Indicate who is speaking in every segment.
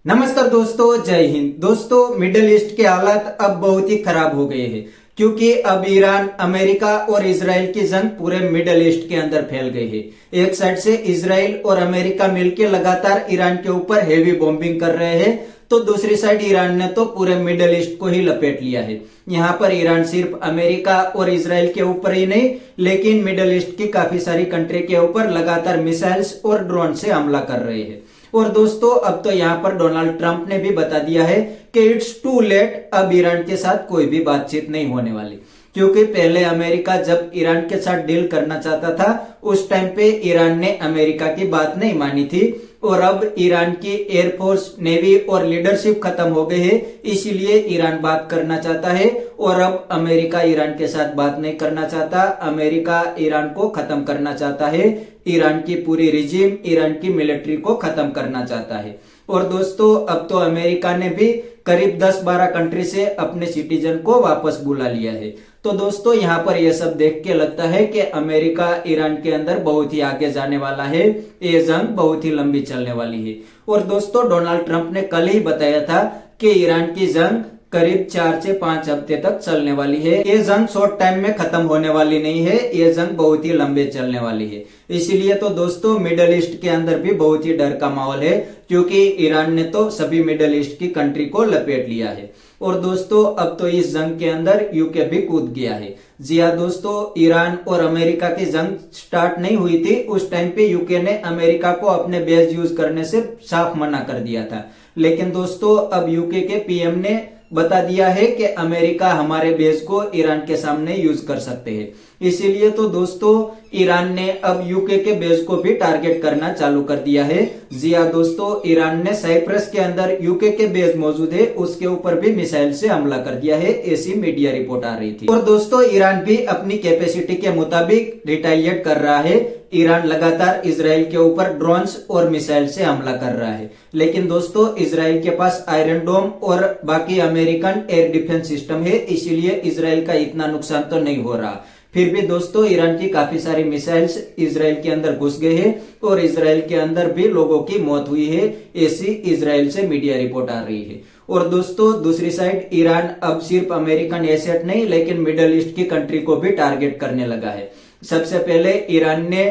Speaker 1: नमस्कार दोस्तों, जय हिंद। दोस्तों, मिडिल ईस्ट के हालात अब बहुत ही खराब हो गए हैं क्योंकि अब ईरान, अमेरिका और इसराइल की जंग पूरे मिडिल ईस्ट के अंदर फैल गई है। एक साइड से इसराइल और अमेरिका मिलकर लगातार ईरान के ऊपर हेवी बॉम्बिंग कर रहे हैं, तो दूसरी साइड ईरान ने तो पूरे मिडिल ईस्ट को ही लपेट लिया है। यहाँ पर ईरान सिर्फ अमेरिका और इसराइल के ऊपर ही नहीं, लेकिन मिडिल ईस्ट की काफी सारी कंट्री के ऊपर लगातार मिसाइल्स और ड्रोन से हमला कर रहे हैं। और दोस्तों, अब तो यहाँ पर डोनाल्ड ट्रंप ने भी बता दिया है कि इट्स टू लेट, अब ईरान के साथ कोई भी बातचीत नहीं होने वाली। क्योंकि पहले अमेरिका जब ईरान के साथ डील करना चाहता था, उस टाइम पे ईरान ने अमेरिका की बात नहीं मानी थी। और अब ईरान की एयरफोर्स, नेवी और लीडरशिप खत्म हो गई है, इसीलिए ईरान बात करना चाहता है। और अब अमेरिका ईरान के साथ बात नहीं करना चाहता, अमेरिका ईरान को खत्म करना चाहता है, ईरान की पूरी रिजीम, ईरान की मिलिट्री को खत्म करना चाहता है। और दोस्तों, अब तो अमेरिका ने भी करीब 10-12 कंट्री से अपने सिटीजन को वापस बुला लिया है। तो दोस्तों, यहाँ पर यह सब देख के लगता है कि अमेरिका ईरान के अंदर बहुत ही आगे जाने वाला है, ये जंग बहुत ही लंबी चलने वाली है। और दोस्तों, डोनाल्ड ट्रंप ने कल ही बताया था कि ईरान की जंग करीब 4 से 5 हफ्ते तक चलने वाली है। ये जंग शॉर्ट टाइम में खत्म होने वाली नहीं है, ये जंग बहुत ही लंबे चलने वाली है। इसीलिए तो दोस्तों, मिडिल ईस्ट के अंदर भी बहुत ही डर का माहौल है, क्योंकि ईरान ने तो सभी मिडिल ईस्ट की कंट्री को लपेट लिया है। और दोस्तों, अब तो इस जंग के अंदर यूके भी कूद गया है। जी हाँ दोस्तों, ईरान और अमेरिका की जंग स्टार्ट नहीं हुई थी, उस टाइम पे यूके ने अमेरिका को अपने बेस यूज करने से साफ मना कर दिया था। लेकिन दोस्तों, अब यूके के पीएम ने बता दिया है कि अमेरिका हमारे बेस को ईरान के सामने यूज कर सकते हैं। इसीलिए तो दोस्तों, ईरान ने अब यूके के बेस को भी टारगेट करना चालू कर दिया है। जी हाँ दोस्तों, ईरान ने साइप्रस के अंदर यूके के बेस मौजूद है, उसके ऊपर भी मिसाइल से हमला कर दिया है, ऐसी मीडिया रिपोर्ट आ रही थी। और दोस्तों, ईरान भी अपनी कैपेसिटी के मुताबिक रिटेलिएट कर रहा है। ईरान लगातार इसराइल के ऊपर ड्रोन्स और मिसाइल से हमला कर रहा है। लेकिन दोस्तों, इसराइल के पास आयरन डोम और बाकी अमेरिकन एयर डिफेंस सिस्टम है, इसीलिए इसराइल का इतना नुकसान तो नहीं हो रहा। फिर भी दोस्तों, ईरान की काफी सारी मिसाइल्स इसराइल के अंदर घुस गए हैं और इसराइल के अंदर भी लोगों की मौत हुई है, ऐसी इसराइल से मीडिया रिपोर्ट आ रही है। और दोस्तों, दूसरी साइड ईरान अब सिर्फ अमेरिकन एसेट नहीं, लेकिन मिडिल ईस्ट की कंट्री को भी टारगेट करने लगा है। सबसे पहले ईरान ने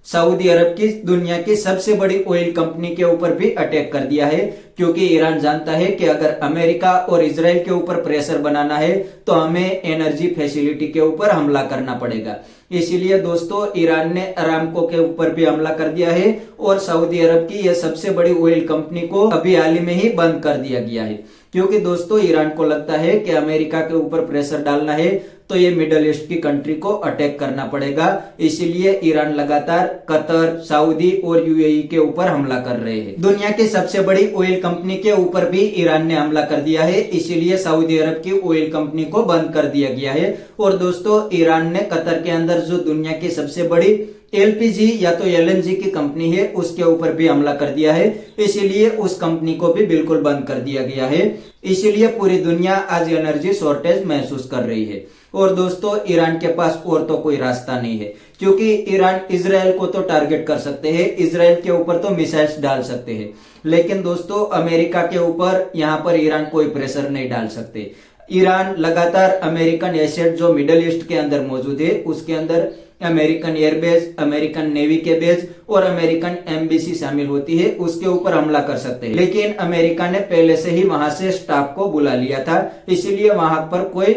Speaker 1: सऊदी अरब की दुनिया की सबसे बड़ी ऑयल कंपनी के ऊपर भी अटैक कर दिया है, क्योंकि ईरान जानता है कि अगर अमेरिका और इसराइल के ऊपर प्रेशर बनाना है तो हमें एनर्जी फैसिलिटी के ऊपर हमला करना पड़ेगा। इसीलिए दोस्तों, ईरान ने अरामको के ऊपर भी हमला कर दिया है और सऊदी अरब की यह सबसे बड़ी ऑयल कंपनी को अभी हाल ही में ही बंद कर दिया गया है। क्योंकि दोस्तों, ईरान को लगता है कि अमेरिका के ऊपर प्रेशर डालना है तो ये मिडिल ईस्ट की कंट्री को अटैक करना पड़ेगा। इसीलिए ईरान लगातार कतर, सऊदी और यूएई के ऊपर हमला कर रहे हैं। दुनिया की सबसे बड़ी ऑयल कंपनी के ऊपर भी ईरान ने हमला कर दिया है, इसीलिए सऊदी अरब की ऑयल कंपनी को बंद कर दिया गया है। और दोस्तों, ईरान ने कतर के अंदर जो दुनिया की सबसे बड़ी एलपीजी या तो एलएनजी की कंपनी है, उसके ऊपर भी हमला कर दिया है, इसीलिए उस कंपनी को भी बिल्कुल बंद कर दिया गया है। इसीलिए पूरी दुनिया आज एनर्जी शॉर्टेज महसूस कर रही है। और दोस्तों, ईरान के पास और तो कोई रास्ता नहीं है, क्योंकि ईरान इसराइल को तो टारगेट कर सकते हैं, इसराइल के ऊपर तो मिसाइल्स डाल सकते हैं, लेकिन दोस्तों, अमेरिका के ऊपर यहाँ पर ईरान कोई प्रेशर नहीं डाल सकते। ईरान लगातार अमेरिकन एसेट जो मिडिल ईस्ट के अंदर मौजूद है, उसके अंदर अमेरिकन एयरबेस, अमेरिकन नेवी के बेस और अमेरिकन एम्बेसी शामिल होती है, उसके ऊपर हमला कर सकते हैं। लेकिन अमेरिका ने पहले से ही वहां से स्टाफ को बुला लिया था, इसीलिए वहां पर कोई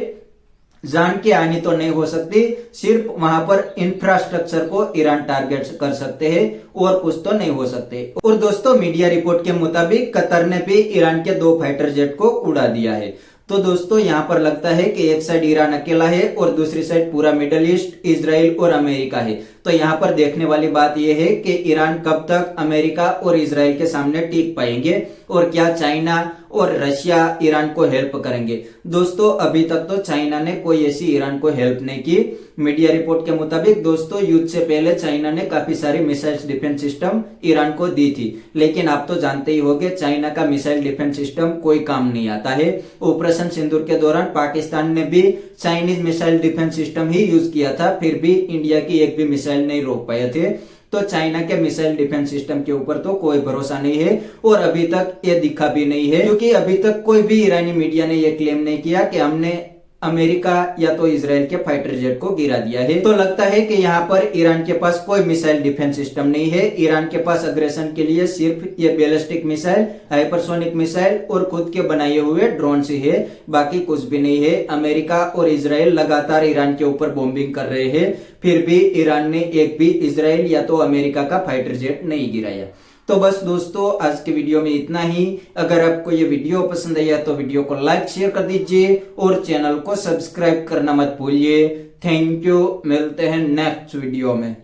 Speaker 1: जान की हानि तो नहीं हो सकती, सिर्फ वहां पर इंफ्रास्ट्रक्चर को ईरान टारगेट कर सकते हैं और कुछ तो नहीं हो सकते। और दोस्तों, मीडिया रिपोर्ट के मुताबिक कतर ने भी ईरान के 2 फाइटर जेट को उड़ा दिया है। तो दोस्तों, यहाँ पर लगता है कि एक साइड ईरान अकेला है और दूसरी साइड पूरा मिडिल ईस्ट, इसराइल और अमेरिका है। तो यहाँ पर देखने वाली बात यह है कि ईरान कब तक अमेरिका और इसराइल के सामने टिक पाएंगे और क्या चाइना और रशिया ईरान को हेल्प करेंगे। दोस्तों, अभी तक तो चाइना ने कोई ऐसी ईरान को हेल्प नहीं की। मीडिया रिपोर्ट के मुताबिक दोस्तों, युद्ध से पहले चाइना ने काफी सारी मिसाइल डिफेंस सिस्टम ईरान को दी थी, लेकिन आप तो जानते ही होंगे चाइना का मिसाइल डिफेंस सिस्टम कोई काम नहीं आता है। ऑपरेशन सिंदूर के दौरान पाकिस्तान ने भी चाइनीज मिसाइल डिफेंस सिस्टम ही यूज किया था, फिर भी इंडिया की एक भी मिसाइल नहीं रोक पाए थे। तो चाइना के मिसाइल डिफेंस सिस्टम के ऊपर तो कोई भरोसा नहीं है और अभी तक ये दिखा भी नहीं है, क्योंकि अभी तक कोई भी ईरानी मीडिया ने यह क्लेम नहीं किया कि हमने अमेरिका या तो इसराइल के फाइटर जेट को गिरा दिया है। तो लगता है कि यहाँ पर ईरान के पास कोई मिसाइल डिफेंस सिस्टम नहीं है। ईरान के पास अग्रेशन के लिए सिर्फ ये बैलिस्टिक मिसाइल, हाइपरसोनिक मिसाइल और खुद के बनाए हुए ड्रोन से है, बाकी कुछ भी नहीं है। अमेरिका और इसराइल लगातार ईरान के ऊपर बॉम्बिंग कर रहे हैं, फिर भी ईरान ने एक भी इसराइल या तो अमेरिका का फाइटर जेट नहीं गिराया। तो बस दोस्तों, आज के वीडियो में इतना ही। अगर आपको ये वीडियो पसंद आया तो वीडियो को लाइक शेयर कर दीजिए और चैनल को सब्सक्राइब करना मत भूलिए। थैंक यू, मिलते हैं नेक्स्ट वीडियो में।